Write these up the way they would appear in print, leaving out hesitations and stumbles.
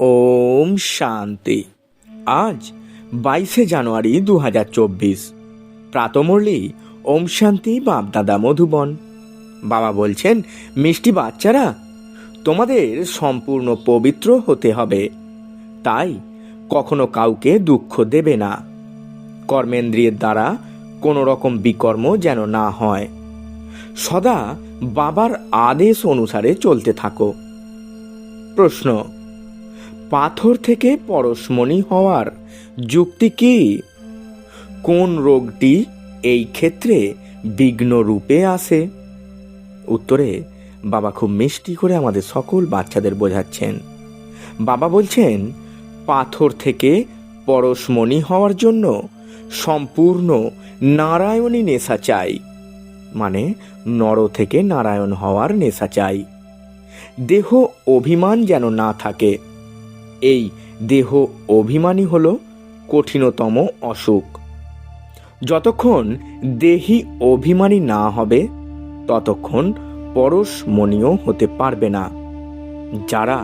ওম শান্তি। আজ 22শে জানুয়ারি 2024। প্রাতমুরলি ওম শান্তি বাপদাদা মধুবন। বাবা বলছেন, মিষ্টি বাচ্চারা, তোমাদের সম্পূর্ণ পবিত্র হতে হবে। তাই কখনো কাউকে দুঃখ দেবে না। কর্মেন্দ্রিয়ের দ্বারা কোনো রকম বিকর্ম যেন না হয়। সদা বাবার আদেশ অনুসারে চলতে থাকো। প্রশ্ন: পাথর থেকে পরশমণি হওয়ার যুক্তি কি? কোন রোগটি এই ক্ষেত্রে বিঘ্ন রূপে আসে? উত্তরে বাবা খুব মিষ্টি করে আমাদের সকল বাচ্চাদের বোঝাচ্ছেন। বাবা বলছেন, পাথর থেকে পরশমণি হওয়ার জন্য সম্পূর্ণ নারায়ণী নেশা চাই, মানে নর থেকে নারায়ণ হওয়ার নেশা চাই। দেহ অভিমান যেন না থাকে। এই দেহ অভিমানী হল কঠিনতম অসুখ। যতক্ষণ দেহি অভিমানী না হবে ততক্ষণ পরশমণিও হতে পারবে না। যারা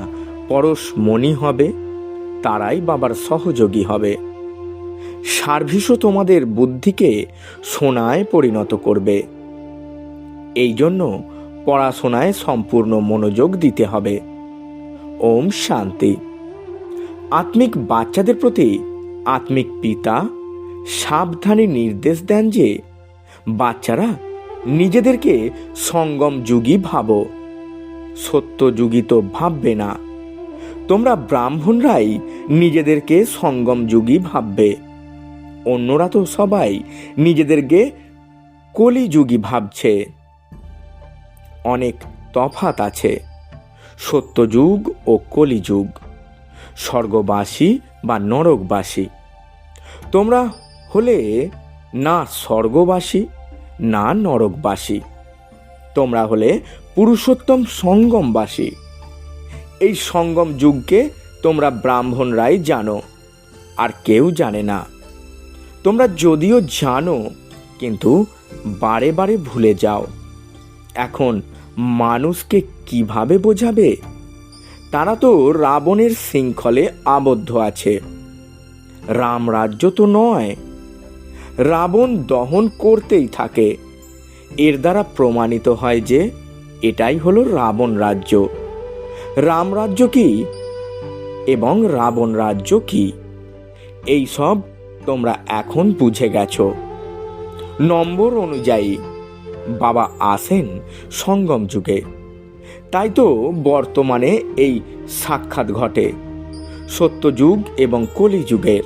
পরশমণি হবে তারাই বাবার সহযোগী হবে। সার্ভিসও তোমাদের বুদ্ধিকে সোনায় পরিণত করবে। এই জন্য পড়াশোনায় সম্পূর্ণ মনোযোগ দিতে হবে। ওম শান্তি। আত্মিক বাচ্চাদের প্রতি আত্মিক পিতা সাবধানে নির্দেশ দেন যে, বাচ্চারা নিজেদেরকে সঙ্গম যুগী ভাবো, সত্যযুগী তো ভাববে না। তোমরা ব্রাহ্মণরাই নিজেদেরকে সঙ্গম যুগী ভাববে। অন্যরা তো সবাই নিজেদেরকে কলিযুগী ভাবছে। অনেক তফাৎ আছে সত্যযুগ ও কলিযুগ, স্বর্গবাসী বা নরকবাসী। তোমরা হলে না স্বর্গবাসী না নরকবাসী, তোমরা হলে পুরুষোত্তম সঙ্গমবাসী। এই সঙ্গম যুগকে তোমরা ব্রাহ্মণরাই জানো, আর কেউ জানে না। তোমরা যদিও জানো কিন্তু বারে বারে ভুলে যাও। এখন মানুষকে কিভাবে বোঝাবে? তারা তো রাবণের শৃঙ্খলে আবদ্ধ আছে। রামরাজ্য তো নয়। রাবণ দহন করতেই থাকে। এর দ্বারা প্রমাণিত হয় যে এটাই হলো রাবণ রাজ্য। রামরাজ্য কি এবং রাবণ রাজ্য কি, এই সব তোমরা এখন বুঝে গেছো। নম্বর অনুযায়ী বাবা আসেন সঙ্গম যুগে। তাই তো বর্তমানে এই সাক্ষাৎ ঘটে সত্যযুগ এবং কলিযুগের।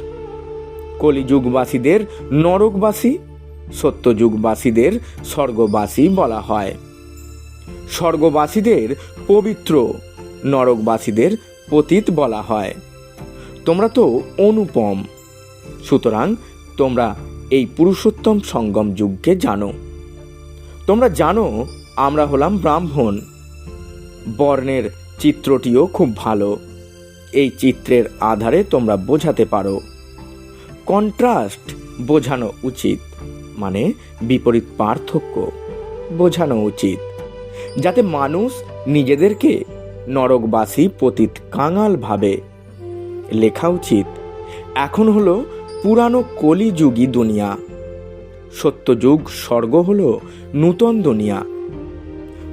কলিযুগবাসীদের নরকবাসী, সত্যযুগবাসীদের স্বর্গবাসী বলা হয়। স্বর্গবাসীদের পবিত্র, নরকবাসীদের পতিত বলা হয়। তোমরা তো অনুপম, সুতরাং তোমরা এই পুরুষোত্তম সঙ্গম যুগকে জানো। তোমরা জানো আমরা হলাম ব্রাহ্মণ। বর্ণের চিত্রটিও খুব ভালো। এই চিত্রের আধারে তোমরা বোঝাতে পারো। কন্ট্রাস্ট বোঝানো উচিত, মানে বিপরীত পার্থক্য বোঝানো উচিত, যাতে মানুষ নিজেদেরকে নরকবাসী পতিত কাঙাল ভাবে। লেখা উচিত, এখন হলো পুরানো কলিযুগী দুনিয়া, সত্যযুগ স্বর্গ হলো নূতন দুনিয়া।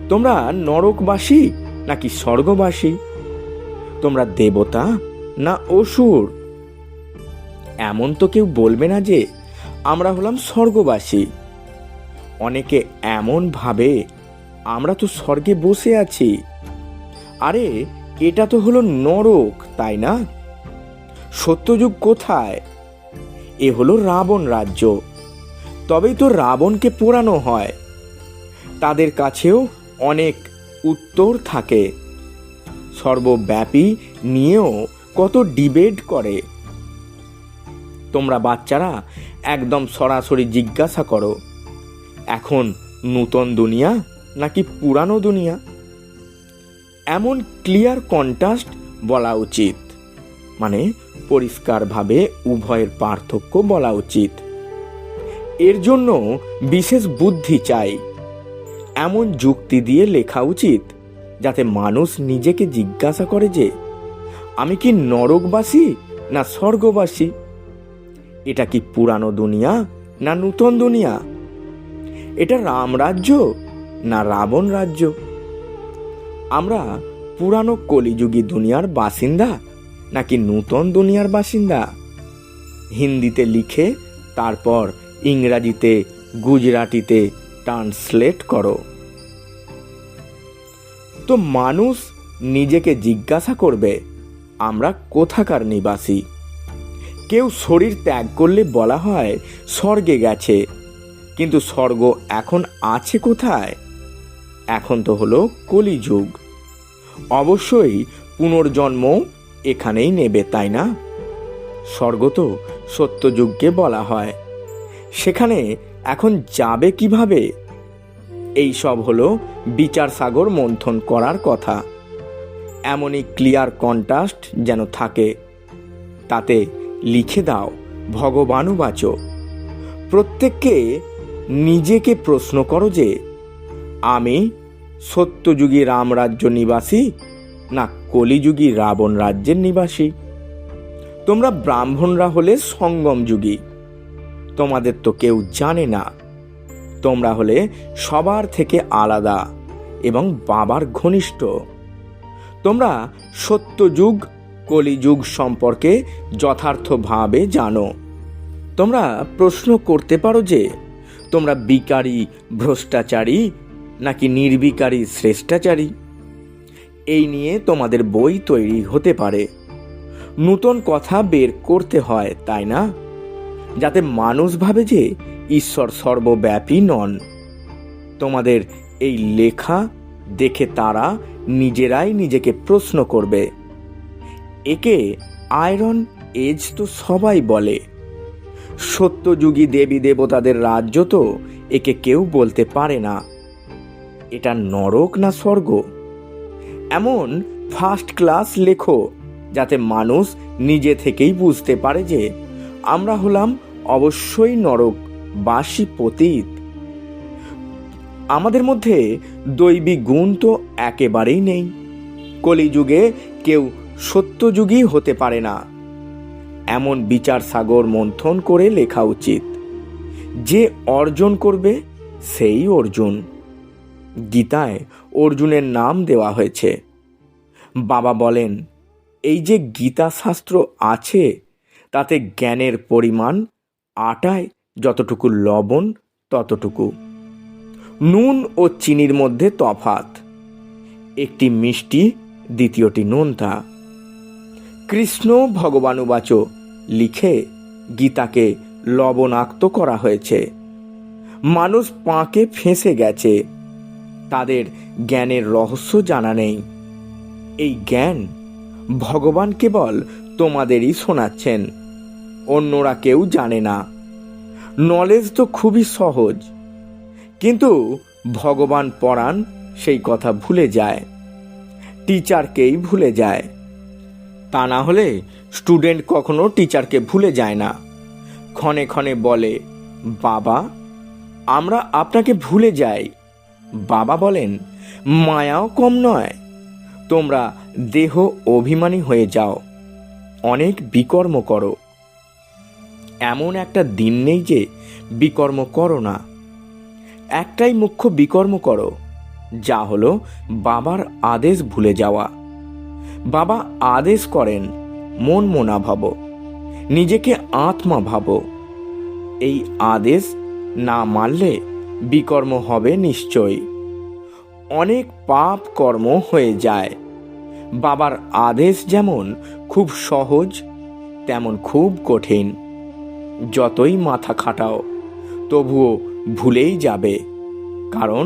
তোমরা নরকবাসী নাকি স্বর্গবাসী? তোমরা দেবতা না অসুর? এমন তো কেউ বলবে না যে আমরা হলাম স্বর্গবাসী। অনেকে এমন ভাবে আমরা তো স্বর্গে বসে আছি। আরে এটা তো হলো নরক, তাই না? সত্যযুগ কোথায়? এ হলো রাবণ রাজ্য। তবেই তো রাবণকে পোড়ানো হয়। তাদের কাছেও অনেক উত্তর থাকে। সর্বব্যাপী নিয়েও কত ডিবেট করে। তোমরা বাচ্চারা একদম সরাসরি জিজ্ঞাসা করো, এখন নূতন দুনিয়া নাকি পুরানো দুনিয়া? এমন ক্লিয়ার কন্ট্রাস্ট বলা উচিত, মানে পরিষ্কারভাবে উভয়ের পার্থক্য বলা উচিত। এর জন্য বিশেষ বুদ্ধি চাই। এমন যুক্তি দিয়ে লেখা উচিত যাতে মানুষ নিজেকে জিজ্ঞাসা করে যে আমি কি নরকবাসী না স্বর্গবাসী? এটা কি পুরানো দুনিয়া না নূতন দুনিয়া? এটা রামরাজ্য না রাবণ রাজ্য? আমরা পুরানো কলিযুগী দুনিয়ার বাসিন্দা নাকি নূতন দুনিয়ার বাসিন্দা? হিন্দিতে লিখে তারপর ইংরাজিতে গুজরাটিতে ট্রান্সলেট করো। তো মানুষ নিজেকে জিজ্ঞাসা করবে, আমরা কোথাকার নিবাসী? কেউ শরীর ত্যাগ করলে বলা হয় স্বর্গে গেছে, কিন্তু স্বর্গ এখন আছে কোথায়? এখন তো হলো কলিযুগ, অবশ্যই পুনর্জন্ম এখানেই নেবে, তাই না? স্বর্গ তো সত্যযুগকে বলা হয়, সেখানে এখন যাবে কিভাবে? এই সব হলো বিচার সাগর মন্থন করার কথা। এমনই ক্লিয়ার কন্ট্রাস্ট যেন থাকে, তাতে লিখে দাও ভগবানুবাচ। প্রত্যেককে নিজেকে প্রশ্ন করো যে আমি সত্যযুগী রামরাজ্য নিবাসী না কলিযুগী রাবণ রাজ্যের নিবাসী? তোমরা ব্রাহ্মণরা হলে সঙ্গম যুগী, তোমাদের তো কেউ জানে না। তোমরা হলে সবার থেকে আলাদা এবং বাবার ঘনিষ্ঠ। তোমরা সত্যযুগ কলিযুগ সম্পর্কে যথার্থভাবে জানো। তোমরা প্রশ্ন করতে পারো যে তোমরা বিকারী ভ্রষ্টাচারী নাকি নির্বিকারী শ্রেষ্ঠাচারী? এই নিয়ে তোমাদের বই তৈরি হতে পারে। নূতন কথা বের করতে হয়, তাই না? যাতে মানুষ ভাবে যে ঈশ্বর সর্বব্যাপী নন। তোমাদের এই লেখা দেখে তারা নিজেরাই নিজেকে প্রশ্ন করবে। একে আয়রন এজ তো সবাই বলে। সত্যযুগী দেবী দেবতাদের রাজ্য তো একে কেউ বলতে পারে না। এটা নরক না স্বর্গ? এমন ফার্স্ট ক্লাস লেখো যাতে মানুষ নিজে থেকেই বুঝতে পারে যে আমরা হলাম অবশ্যই নরকবাসী পতিত। আমাদের মধ্যে দৈবিক গুণ তো একেবারেই নেই। কলিযুগে কেউ সত্যযুগী হতে পারে না। এমন বিচার সাগর মন্থন করে লেখা উচিত। যে অর্জন করবে সেই অর্জুন। গীতায় অর্জুনের নাম দেওয়া হয়েছে। বাবা বলেন, এই যে গীতা শাস্ত্র আছে তাতে জ্ঞানের পরিমাণ আটায় যতটুকু লবণ ততটুকু। নুন ও চিনির মধ্যে তফাৎ, একটি মিষ্টি দ্বিতীয়টি নোনতা। কৃষ্ণ ভগবানুবাচ লিখে গীতাকে লবণাক্ত করা হয়েছে। মানুষ পাঁকে ফেঁসে গেছে, তাদের জ্ঞানের রহস্য জানা নেই। এই জ্ঞান ভগবান কেবল তোমাদেরই শোনাচ্ছেন, অন্যরা কেউ জানে না। নলেজ তো খুবই সহজ, কিন্তু ভগবান পড়ান সেই কথা ভুলে যায়, টিচারকেই ভুলে যায়। তা না হলে স্টুডেন্ট কখনো টিচারকে ভুলে যায় না। ক্ষণে ক্ষণে বলে, বাবা আমরা আপনাকে ভুলে যাই। বাবা বলেন, মায়াও কম নয়, তোমরা দেহ অভিমানী হয়ে যাও, অনেক বিকর্ম করো। এমন একটা দিন নেই যে বিকর্ম করো না। একটাই মুখ্য বিকর্ম করো, যা হলো বাবার আদেশ ভুলে যাওয়া। বাবা আদেশ করেন মন মনা ভাবো, নিজেকে আত্মা ভাবো। এই আদেশ না মানলে বিকর্ম হবে নিশ্চয়ই। অনেক পাপ কর্ম হয়ে যায়। বাবার আদেশ যেমন খুব সহজ তেমন খুব কঠিন। যতই মাথা খাটাও তবুও ভুলেই যাবে, কারণ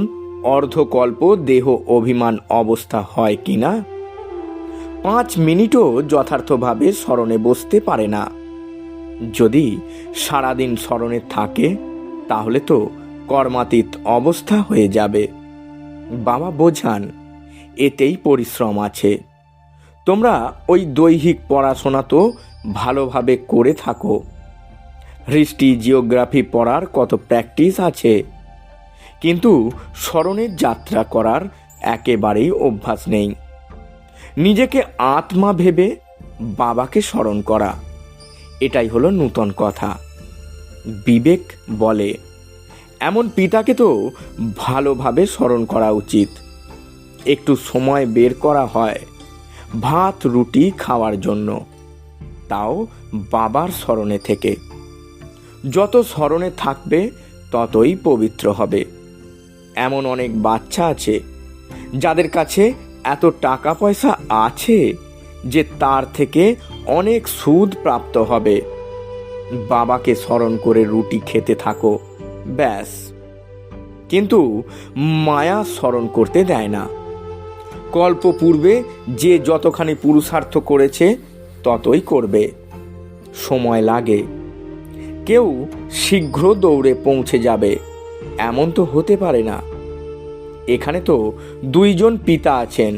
অর্ধকল্প দেহ অভিমান অবস্থা হয় কিনা 5 মিনিটও যথার্থভাবে স্মরণে বসতে পারে না। যদি সারাদিন স্মরণে থাকে তাহলে তো কর্মাতীত অবস্থা হয়ে যাবে। বাবা বোঝান, এতেই পরিশ্রম আছে। তোমরা ওই দৈহিক পড়াশোনা তো ভালোভাবে করে থাকো। হিস্ট্রি জিওগ্রাফি পড়ার কত প্র্যাকটিস আছে, কিন্তু স্মরণের যাত্রা করার একেবারেই অভ্যাস নেই। নিজেকে আত্মা ভেবে বাবাকে স্মরণ করা, এটাই হলো নূতন কথা। বিবেক বলে, এমন পিতাকে তো ভালোভাবে স্মরণ করা উচিত। একটু সময় বের করা হয় ভাত রুটি খাওয়ার জন্য, তাও বাবার স্মরণে থেকে। যত স্মরণে থাকবে ততই পবিত্র হবে। এমন অনেক বাচ্চা আছে যাদের কাছে এত টাকা পয়সা আছে যে তার থেকে অনেক সুদ প্রাপ্ত হবে। বাবাকে স্মরণ করে রুটি খেতে থাকো, ব্যাস। কিন্তু মায়া স্মরণ করতে দেয় না। কল্প পূর্বে যে যতখানি পুরুষার্থ করেছে ততই করবে। সময় লাগে। কেউ শীঘ্র দৌড়ে পৌঁছে যাবে এমন তো হতে পারে না। এখানে তো দুইজন পিতা আছেন।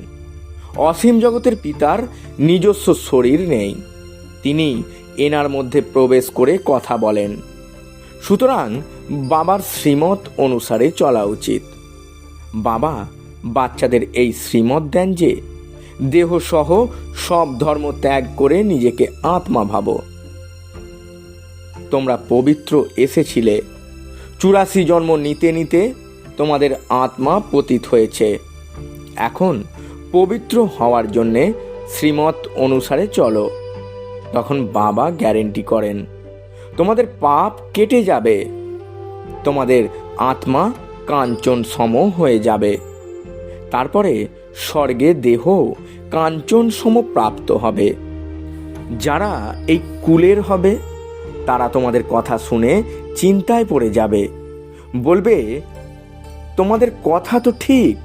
অসীম জগতের পিতার নিজস্ব শরীর নেই, তিনি এনার মধ্যে প্রবেশ করে কথা বলেন। সুতরাং বাবার শ্রীমত অনুসারে চলা উচিত। বাবা বাচ্চাদের এই শ্রীমত দেন যে দেহসহ সব ধর্ম ত্যাগ করে নিজেকে আত্মা ভাবো। তোমরা পবিত্র এসেছিলে, 84 জন্ম নিতে নিতে তোমাদের আত্মা পতিত হয়েছে। এখন পবিত্র হওয়ার জন্যে শ্রীমত অনুসারে চলো। তখন বাবা গ্যারেন্টি করেন তোমাদের পাপ কেটে যাবে, তোমাদের আত্মা কাঞ্চন সম হয়ে যাবে। তারপরে স্বর্গে দেহ কাঞ্চন সম প্রাপ্ত হবে। যারা এই কুলের হবে তারা তোমাদের কথা শুনে চিন্তায় পড়ে যাবে, বলবে তোমাদের কথা তো ঠিক,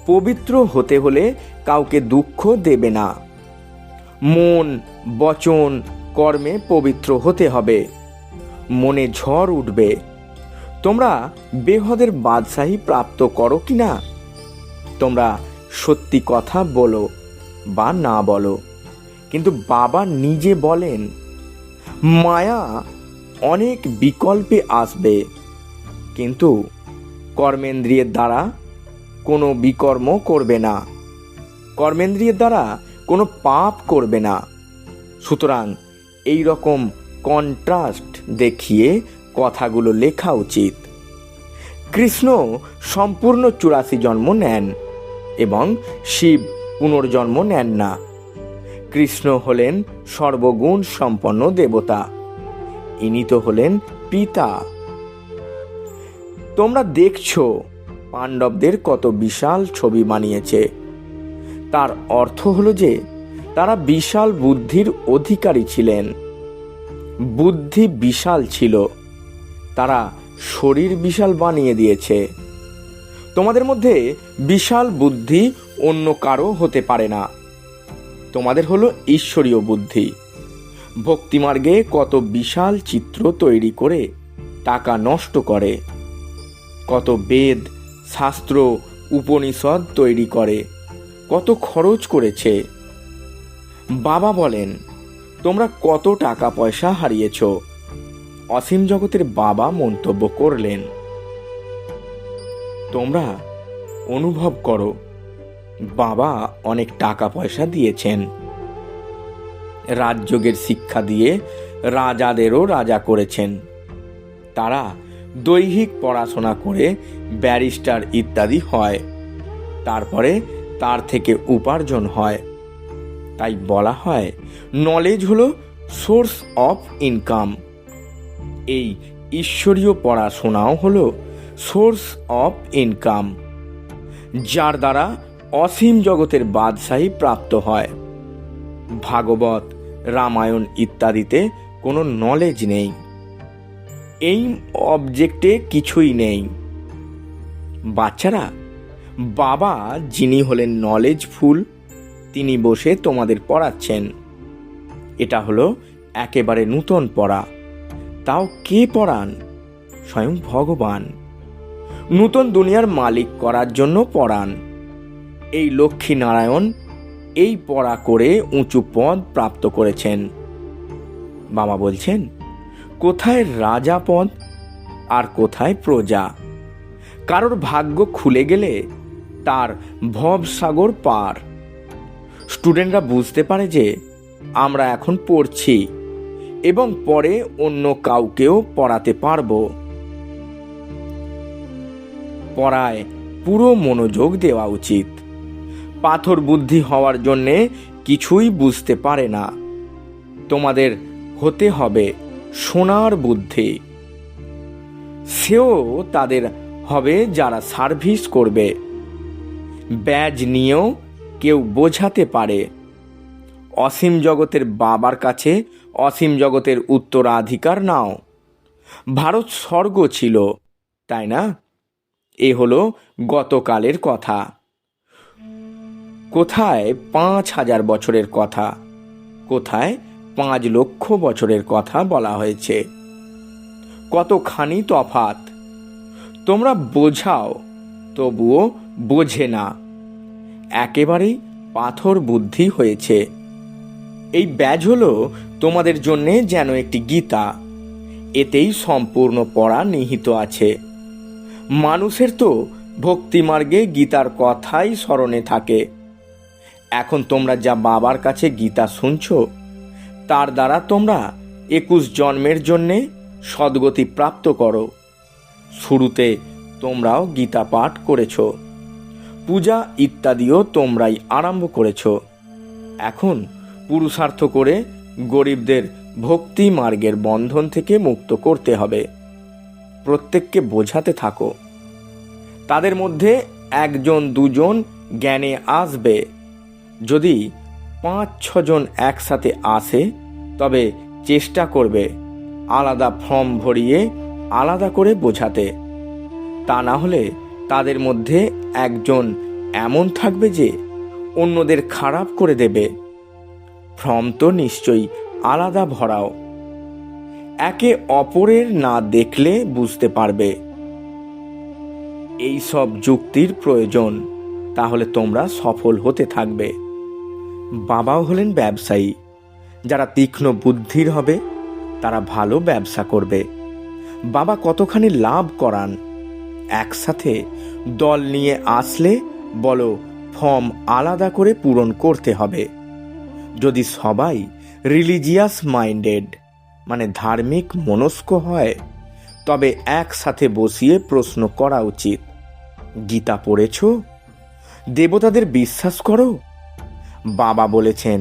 পবিত্র হতে হলে কাউকে দুঃখ দেবে না, মন বচন কর্মে পবিত্র হতে হবে, মনে ঝড় উঠবে। তোমরা বেহদের বাদশাহী প্রাপ্ত করো কি না? তোমরা সত্যি কথা বলো বা না বলো, কিন্তু বাবা নিজে বলেন মায়া অনেক বিকল্পে আসবে, কিন্তু কর্মেন্দ্রিয়ের দ্বারা কোনো বিকর্ম করবে না, কর্মেন্দ্রিয়ের দ্বারা কোনো পাপ করবে না। সুতরাং এই রকম কন্ট্রাস্ট দেখিয়ে কথাগুলো লেখা উচিত। কৃষ্ণ সম্পূর্ণ 84 জন্ম নেন এবং শিব পুনর্জন্ম নেন না। কৃষ্ণ হলেন সর্বগুণ সম্পন্ন দেবতা, ইনি তো হলেন পিতা। তোমরা দেখছো পাণ্ডবদের কত বিশাল ছবি বানিয়েছে। তার অর্থ হলো যে তারা বিশাল বুদ্ধির অধিকারী ছিলেন। বুদ্ধি বিশাল ছিল, তারা শরীর বিশাল বানিয়ে দিয়েছে। তোমাদের মধ্যে বিশাল বুদ্ধি অন্য কারো হতে পারে না। তোমাদের হলো ঈশ্বরীয় বুদ্ধি। ভক্তিমার্গে কত বিশাল চিত্র তৈরি করে টাকা নষ্ট করে, কত বেদ শাস্ত্র উপনিষদ তৈরি করে, কত খরচ করেছে। বাবা বলেন তোমরা কত টাকা পয়সা হারিয়েছ। অসীম জগতের বাবা মন্তব্য করলেন তোমরা অনুভব করো বাবা অনেক টাকা পয়সা দিয়েছেন। রাজযোগের শিক্ষা দিয়ে রাজাদেরও রাজা করেছেন। তারা দৈহিক পড়াশোনা করে ব্যারিস্টার ইত্যাদি হয়, তারপরে তার থেকে উপার্জন হয়। তাই বলা হয় নলেজ হলো সোর্স অফ ইনকাম। এই ঈশ্বরীয় পড়াশোনাও হলো সোর্স অফ ইনকাম, যার দ্বারা অসীম জগতের বাদশাহী প্রাপ্ত হয়। ভাগবত রামায়ণ ইত্যাদিতে কোনো নলেজ নেই, এই অবজেক্টে কিছুই নেই। বাচ্চারা, বাবা যিনি হলেন নলেজফুল, তিনি বসে তোমাদের পড়াচ্ছেন। এটা হলো একেবারে নূতন পড়া। তাও কে পড়ান? স্বয়ং ভগবান। নূতন দুনিয়ার মালিক করার জন্য পড়ান। এই লক্ষ্মী নারায়ণ এই পড়া করে উঁচু পদ প্রাপ্ত করেছেন। বাবা বলছেন কোথায় রাজা পদ আর কোথায় প্রজা? কারোর ভাগ্য খুলে গেলে তার ভবসাগর পার। স্টুডেন্টরা বুঝতে পারে যে আমরা এখন পড়ছি এবং পরে অন্য কাউকেও পড়াতে পারবো। পড়ায় পুরো মনোযোগ দেওয়া উচিত। পাথর বুদ্ধি হওয়ার জন্যে কিছুই বুঝতে পারে না। তোমাদের হতে হবে সোনার বুদ্ধি। সেও তাদের হবে যারা সার্ভিস করবে। ব্যাজ নিয়েও কেউ বোঝাতে পারে। অসীম জগতের বাবার কাছে অসীম জগতের উত্তরাধিকার নাও। ভারত স্বর্গ ছিল, তাই না? এ হলো গতকালের কথা। কোথায় 5,000 বছরের কথা, কোথায় 5 লক্ষ বছরের কথা বলা হয়েছে। কতখানি তফাৎ। তোমরা বোঝাও, তবুও বোঝে না। একেবারেই পাথর বুদ্ধি হয়েছে। এই ব্যাজ হলো তোমাদের জন্যে যেন একটি গীতা। এতেই সম্পূর্ণ পড়া নিহিত আছে। মানুষের তো ভক্তিমার্গে গীতার কথাই স্মরণে থাকে। এখন তোমরা যা বাবার কাছে গীতা শুনছ, তার দ্বারা তোমরা 21 জন্মের জন্যে সদ্গতি প্রাপ্ত করো। শুরুতে তোমরাও গীতা পাঠ করেছ, পূজা ইত্যাদিও তোমরাই আরম্ভ করেছ। এখন পুরুষার্থ করে গরিবদের ভক্তি মার্গের বন্ধন থেকে মুক্ত করতে হবে। প্রত্যেককে বোঝাতে থাকো। তাদের মধ্যে 1-2 জন জ্ঞানে আসবে। যদি 5-6 জন একসাথে আসে, তবে চেষ্টা করবে আলাদা ফর্ম ভরিয়ে আলাদা করে বোঝাতে। তা না হলে তাদের মধ্যে একজন এমন থাকবে যে অন্যদের খারাপ করে দেবে। ফর্ম তো নিশ্চয়ই আলাদা ভরাও। একে অপরের না দেখলে বুঝতে পারবে। এই সব যুক্তির প্রয়োজন, তাহলে তোমরা সফল হতে থাকবে। বাবাও হলেন ব্যবসায়ী। যারা তীক্ষ্ণ বুদ্ধির হবে তারা ভালো ব্যবসা করবে। বাবা কতখানি লাভ করান। একসাথে দল নিয়ে আসলে বলো ফর্ম আলাদা করে পূরণ করতে হবে। যদি সবাই রিলিজিয়াস মাইন্ডেড মানে ধার্মিক মনস্ক হয়, তবে একসাথে বসিয়ে প্রশ্ন করা উচিত। গীতা পড়েছ? দেবতাদের বিশ্বাস করো? বাবা বলেছেন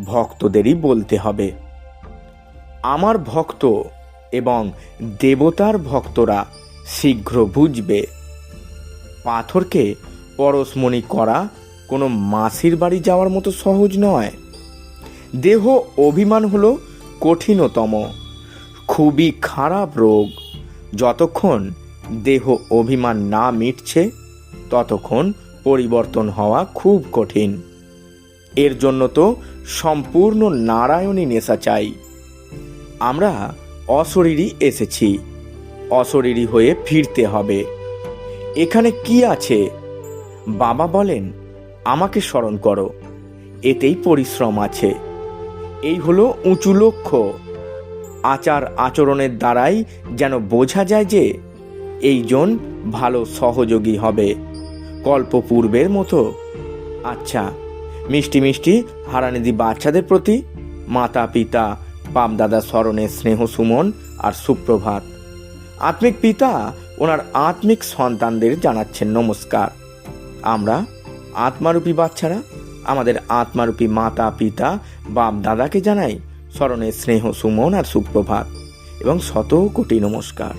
ভক্তদেরই বলতে হবে। আমার ভক্ত এবং দেবতার ভক্তরা শীঘ্র বুঝবে। পাথরকে পরশমণি করা কোনো মাসির বাড়ি যাওয়ার মতো সহজ নয়। দেহ অভিমান হলো কঠিনতম, খুবই খারাপ রোগ। যতক্ষণ দেহ অভিমান না মিটছে, ততক্ষণ পরিবর্তন হওয়া খুব কঠিন। এর জন্য তো সম্পূর্ণ নারায়ণী নেশা চাই। আমরা অশরীরী এসেছি, অশরীরী হয়ে ফিরতে হবে। এখানে কি আছে? বাবা বলেন আমাকে স্মরণ করো, এতেই পরিশ্রম আছে। এই হলো উঁচু লক্ষ্য। আচার আচরণের দ্বারাই যেন বোঝা যায় যে এইজন ভালো সহযোগী হবে, কল্পপূর্বের মতো। আচ্ছা, মিষ্টি মিষ্টি হারানিধি বাচ্চাদের প্রতি মাতা পিতা বাপদাদা স্মরণে স্নেহ সুমন আর সুপ্রভাত। আত্মিক পিতা ওনার আত্মিক সন্তানদের জানাচ্ছেন নমস্কার। আমরা আত্মারূপী বাচ্চারা আমাদের আত্মারূপী মাতা পিতা বাপ দাদাকে জানাই স্মরণে স্নেহ সুমন আর সুপ্রভাত এবং 100 কোটি নমস্কার।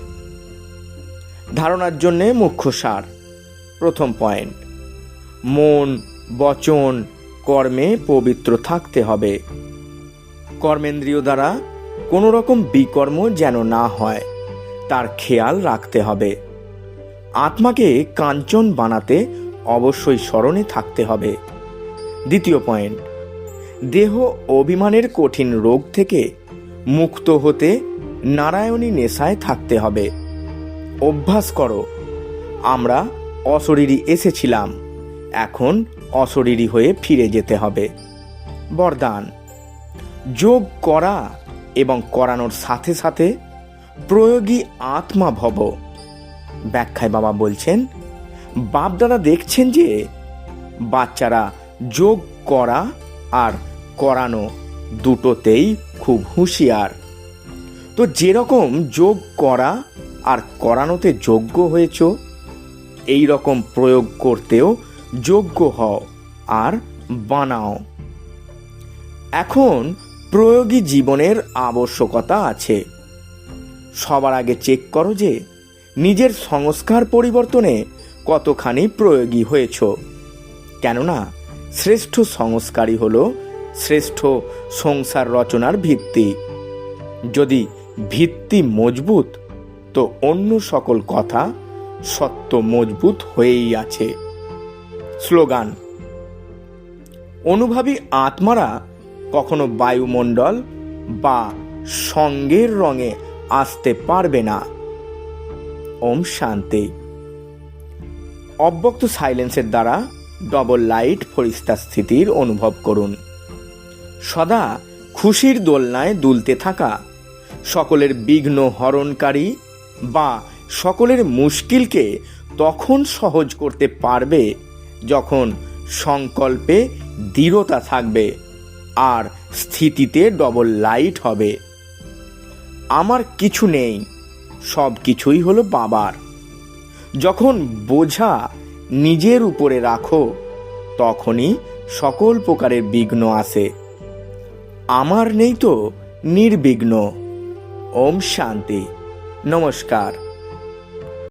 ধারণার জন্যে মুখ্য সার। প্রথম পয়েন্ট, মন বচন কর্মে পবিত্র থাকতে হবে। কর্মেন্দ্রিয় দ্বারা কোনো রকম বিকর্ম যেন না হয়, তার খেয়াল রাখতে হবে। আত্মাকে কাঞ্চন বানাতে অবশ্যই স্মরণে থাকতে হবে। দ্বিতীয় পয়েন্ট, দেহ অভিমানের কঠিন রোগ থেকে মুক্ত হতে নারায়ণী নেশায় থাকতে হবে। অভ্যাস করো। আমরা অশরীরী এসেছিলাম, এখন অশরীরী হয়ে ফিরে যেতে হবে। বরদান, যোগ করা এবং করানোর সাথে সাথে প্রয়োগী আত্মা ভব। ব্যাখ্যায় বাবা বলছেন, বাপদাদা দেখছেন যে বাচ্চারা যোগ করা আর করানো দুটোতেই খুব হুঁশিয়ার। তো যেরকম যোগ করা আর করানোতে যোগ্য হয়েছ, এই রকম প্রয়োগ করতেও যোগ্য হও আর বানাও। এখন প্রয়োগী জীবনের আবশ্যকতা আছে। সবার আগে চেক করো যে নিজের সংস্কার পরিবর্তনে কতখানি প্রয়োগী হয়েছ। কেননা শ্রেষ্ঠ সংস্কারই হলো শ্রেষ্ঠ সংসার রচনার ভিত্তি। যদি ভিত্তি মজবুত, তো অন্য সকল কথা সত্য মজবুত হয়েই আছে। স্লোগান: অনুভবী আত্মারা কখনো বায়ুমণ্ডল বা সঙ্গের রঙে আসতে পারবে না। ওম শান্তি। অব্যক্ত সাইলেন্সের দ্বারা ডবল লাইট ফরিস্তা স্থিতির অনুভব করুন। সদা খুশির দোলনায় দুলতে থাকা, সকলের বিঘ্ন হরণকারী বা সকলের মুশকিলকে তখন সহজ করতে পারবে যখন সংকল্পে দৃঢ়তা থাকবে আর স্থিতিতে ডবল লাইট হবে। আমার কিছু নেই, সব কিছুই হলো বাবার। যখন বোঝা নিজের উপরে রাখো, তখনই সকল প্রকারের বিঘ্ন আসে। আমার নেই তো নির্বিঘ্ন। ওম শান্তি। নমস্কার।